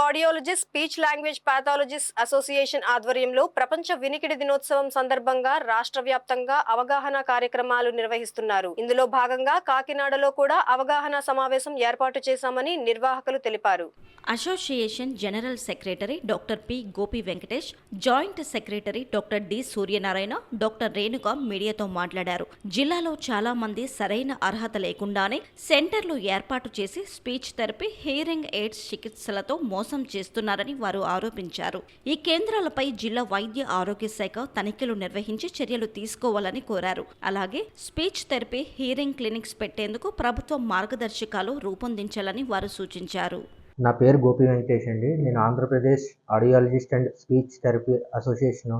Audiologist speech language pathologist association ఆధ్వర్యంలో ప్రపంచ వినికిడి దినోత్సవం సందర్భంగా రాష్ట్ర వ్యాప్తంగా అవగాహన కార్యక్రమాలు నిర్వహిస్తున్నారు. ఇందులో భాగంగా కాకినాడలో కూడా అవగాహన సమావేశం ఏర్పాటు చేశామని నిర్వాహకులు తెలిపారు. Association general secretary doctor P Gopi Venkatesh, joint secretary doctor D Suryanarayana, doctor Renuka మీడియాతో మాట్లాడారు. జిల్లాలో చాలా మంది సరైన అర్హత లేకుండానే సెంటర్లు ఏర్పాటు చేసి స్పీచ్ థెరపీ, హియరింగ్ ఎయిడ్స్ చికిత్సలతో మోసం చేస్తున్నారని వారు ఆరోపించారు. ఈ కేంద్రాలపై జిల్లా వైద్య ఆరోగ్య శాఖ తనిఖీలు నిర్వహించి చర్యలు తీసుకోవాలని కోరారు. అలాగే స్పీచ్ థెరపీ, హియరింగ్ క్లినిక్స్ పెట్టేందుకు ప్రభుత్వం మార్గదర్శకాలు రూపొందించాలని వారు సూచించారు. నా పేరు గోపి వెంకటేష్ అండి. నేను Andhra Pradesh audiologist and speech therapy association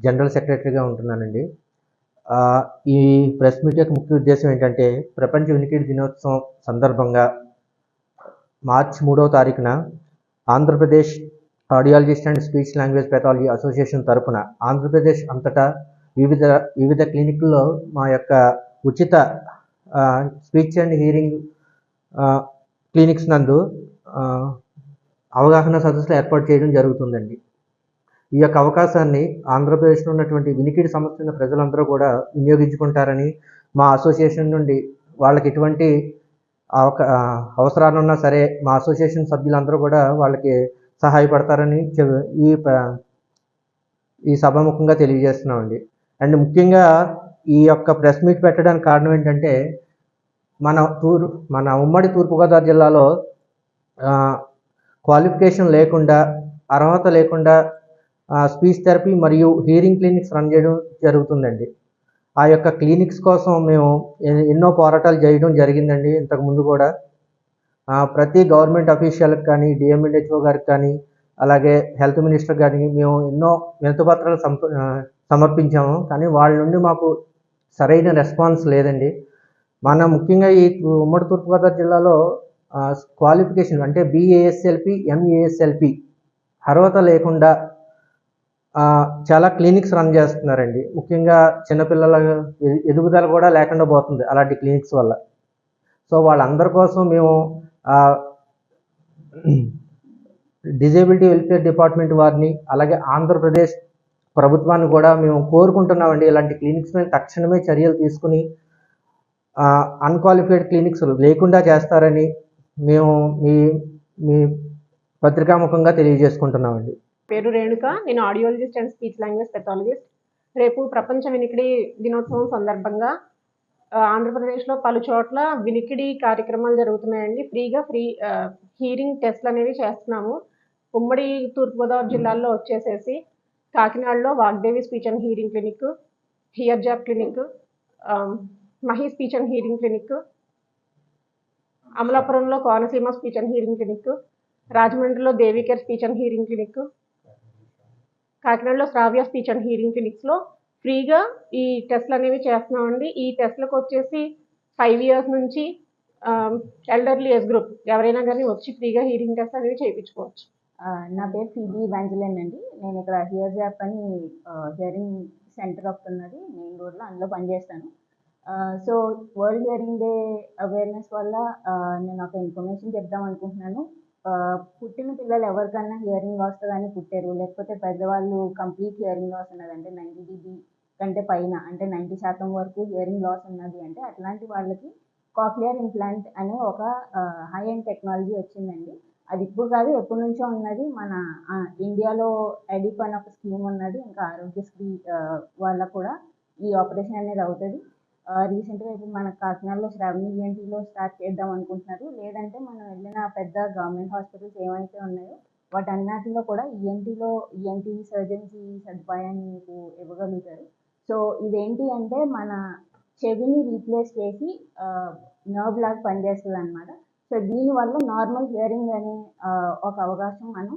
general సెక్రటరీగా ఉంటున్నానండి. ఈ ప్రెస్ మీట్ యొక్క ముఖ్య ఉద్దేశం ఏంటంటే, ప్రపంచ వినికిడి దినోత్సవం సందర్భంగా మార్చి 3వ తారీఖున Andhra Pradesh audiologist and speech language pathology association తరపున ఆంధ్రప్రదేశ్ అంతటా వివిధ క్లినిక్ల్లో మా యొక్క ఉచిత స్పీచ్ అండ్ హియరింగ్ క్లినిక్స్ నందు అవగాహన సదస్సులు ఏర్పాటు చేయడం జరుగుతుందండి. ఈ యొక్క అవకాశాన్ని ఆంధ్రప్రదేశ్లో ఉన్నటువంటి వినికిడి సమస్య ఉన్న ప్రజలందరూ కూడా వినియోగించుకుంటారని, మా అసోసియేషన్ నుండి వాళ్ళకి ఎటువంటి అవసరాలు ఉన్నా సరే మా అసోసియేషన్ సభ్యులందరూ కూడా వాళ్ళకి సహాయపడతారని ఈ సభాముఖంగా తెలియజేస్తున్నామండి. అండ్ ముఖ్యంగా ఈ యొక్క ప్రెస్ మీట్ పెట్టడానికి కారణం ఏంటంటే, మన ఉమ్మడి తూర్పుగోదావరి జిల్లాలో క్వాలిఫికేషన్ లేకుండా, అర్హత లేకుండా స్పీచ్ థెరపీ మరియు హియరింగ్ క్లినిక్స్ రన్ చేయడం జరుగుతుందండి. ఆ యొక్క క్లినిక్స్ కోసం మేము ఎన్నో పోరాటాలు చేయడం జరిగిందండి. ఇంతకుముందు కూడా ప్రతి గవర్నమెంట్ అఫీషియల్కి కానీ, డిఎంఎన్హెచ్ఓ గారికి కానీ, అలాగే హెల్త్ మినిస్టర్ గారికి మేము ఎన్నో వినతిపత్రాలు సమర్పించాము. కానీ వాళ్ళ నుండి మాకు సరైన రెస్పాన్స్ లేదండి. ముఖ్యంగా ఈ ఉమ్మడి తూర్పుగోదావరి జిల్లాలో క్వాలిఫికేషన్ అంటే BASLP, MASLP అర్హత లేకుండా చాలా క్లినిక్స్ రన్ చేస్తున్నారండి. ముఖ్యంగా చిన్నపిల్లల ఎదుగుదల కూడా లేకుండా పోతుంది అలాంటి క్లినిక్స్ వల్ల. సో వాళ్ళందరి కోసం మేము డిజేబిలిటీ వెల్ఫేర్ డిపార్ట్మెంట్ వారిని, అలాగే ఆంధ్రప్రదేశ్ ప్రభుత్వాన్ని కూడా మేము కోరుకుంటున్నామండి. ఇలాంటి క్లినిక్స్ మీద తక్షణమే చర్యలు తీసుకుని అన్క్వాలిఫైడ్ క్లినిక్స్ లేకుండా చేస్తారని మేము మీ పత్రికాముఖంగా తెలియజేసుకుంటున్నామండి. పేరు రేణుక. నేను audiologist and speech language pathologist. రేపు ప్రపంచ వినికిడి దినోత్సవం సందర్భంగా ఆంధ్రప్రదేశ్లో పలు చోట్ల వినికిడి కార్యక్రమాలు జరుగుతున్నాయండి. ఫ్రీ హియరింగ్ టెస్ట్లు అనేవి చేస్తున్నాము. ఉమ్మడి తూర్పుగోదావరి జిల్లాల్లో వచ్చేసేసి కాకినాడలో Vagdevi speech and hearing clinic, hear job clinic, Mahi speech and hearing clinic, అమలాపురంలో Konaseema speech and hearing clinic, రాజమండ్రిలో Devicare speech and hearing clinic, కాకినాడలో శ్రావ్య స్పీచ్ అండ్ హియరింగ్ క్లినిక్స్లో ఫ్రీగా ఈ టెస్ట్లు అనేవి చేస్తున్నామండి. ఈ టెస్ట్లకు వచ్చేసి 5 years నుంచి ఎల్డర్లీ ఏజ్ గ్రూప్ ఎవరైనా కానీ వచ్చి ఫ్రీగా హియరింగ్ టెస్ట్ అనేవి చేయించుకోవచ్చు. నా పేరు ఫీబీ ఇవాంజలిన్ అండి. నేను ఇక్కడ హియర్ జాబ్ అని హియరింగ్ సెంటర్ ఒకటి ఉన్నది మెయిన్ రోడ్లో, అందులో పనిచేస్తాను. So world hearing day awareness వల్ల నేను ఒక ఇన్ఫర్మేషన్ చెప్దాం అనుకుంటున్నాను. పుట్టిన పిల్లలు ఎవరికన్నా హియరింగ్ లాస్ కానీ పుట్టారు, లేకపోతే పెద్దవాళ్ళు కంప్లీట్ హియరింగ్ లాస్ ఉన్నది అంటే 90 dB కంటే పైన, అంటే 90% వరకు హియరింగ్ లాస్ ఉన్నది అంటే అట్లాంటి వాళ్ళకి కాక్లియర్ ఇంప్లాంట్ అనే ఒక హై అండ్ టెక్నాలజీ వచ్చిందండి. అది ఇప్పుడు కాదు, ఎప్పటి నుంచో ఉన్నది. మన ఇండియాలో ఎడిప్ అని ఒక స్కీమ్ ఉన్నది. ఇంకా ఆరోగ్యశ్రీ వాళ్ళకు కూడా ఈ ఆపరేషన్ అనేది అవుతుంది. రీసెంట్గా ఇప్పుడు మన కాకినాడలో శ్రావణి ENTలో స్టార్ట్ చేద్దాం అనుకుంటున్నారు. లేదంటే మనం వెళ్ళిన పెద్ద గవర్నమెంట్ హాస్పిటల్స్ ఏమైతే ఉన్నాయో వాటన్నిటిలో కూడా ENT సర్జన్స్ ఈ సదుపాయాన్ని మీకు ఇవ్వగలుగుతారు. సో ఇదేంటి అంటే మన చెవిని రీప్లేస్ చేసి నర్వ్ లాగా పనిచేస్తుంది అనమాట. సో దీనివల్ల నార్మల్ హియరింగ్ అనే ఒక అవకాశం మనం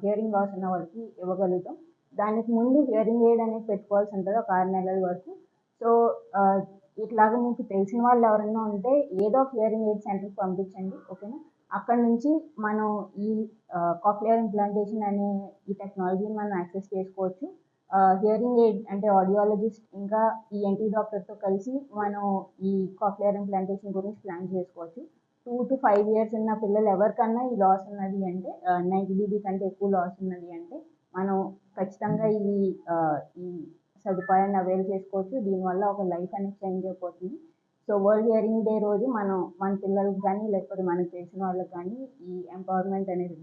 హియరింగ్ లాస్ ఉన్న వాళ్ళకి ఇవ్వగలుగుతాం. దానికి ముందు హియరింగ్ ఎయిడ్ అనేది పెట్టుకోవాల్సి ఉంటుంది ఒక 6 నెలల వరకు. సో ఇట్లాగా మీకు తెలిసిన వాళ్ళు ఎవరైనా ఉంటే ఏదో ఒక హియరింగ్ ఎయిడ్ సెంటర్కి పంపించండి, ఓకేనా? అక్కడ నుంచి మనం ఈ కాక్లియర్ ఇంప్లాంటేషన్ అనే ఈ టెక్నాలజీని మనం యాక్సెస్ చేసుకోవచ్చు. హియరింగ్ ఎయిడ్ అంటే ఆడియాలజిస్ట్ ఇంకా ENT డాక్టర్తో కలిసి మనం ఈ కాక్లియర్ ఇంప్లాంటేషన్ గురించి ప్లాన్ చేసుకోవచ్చు. 2 to 5 ఇయర్స్ ఉన్న పిల్లలు ఎవరికన్నా ఈ లాస్ ఉన్నది అంటే 90 dB కంటే ఎక్కువ లాస్ ఉన్నది అంటే మనం ఖచ్చితంగా ఈ సదుపాయాన్ని అవైల్ చేసుకోవచ్చు. దీనివల్ల ఒక లైఫ్ అనేది చేంజ్ అయిపోతుంది. సో వరల్డ్ హియరింగ్ డే రోజు మనం మన పిల్లలకి కానీ లేకపోతే మనకు తెలిసిన వాళ్ళకి కానీ ఈ ఎంపవర్మెంట్ అనేది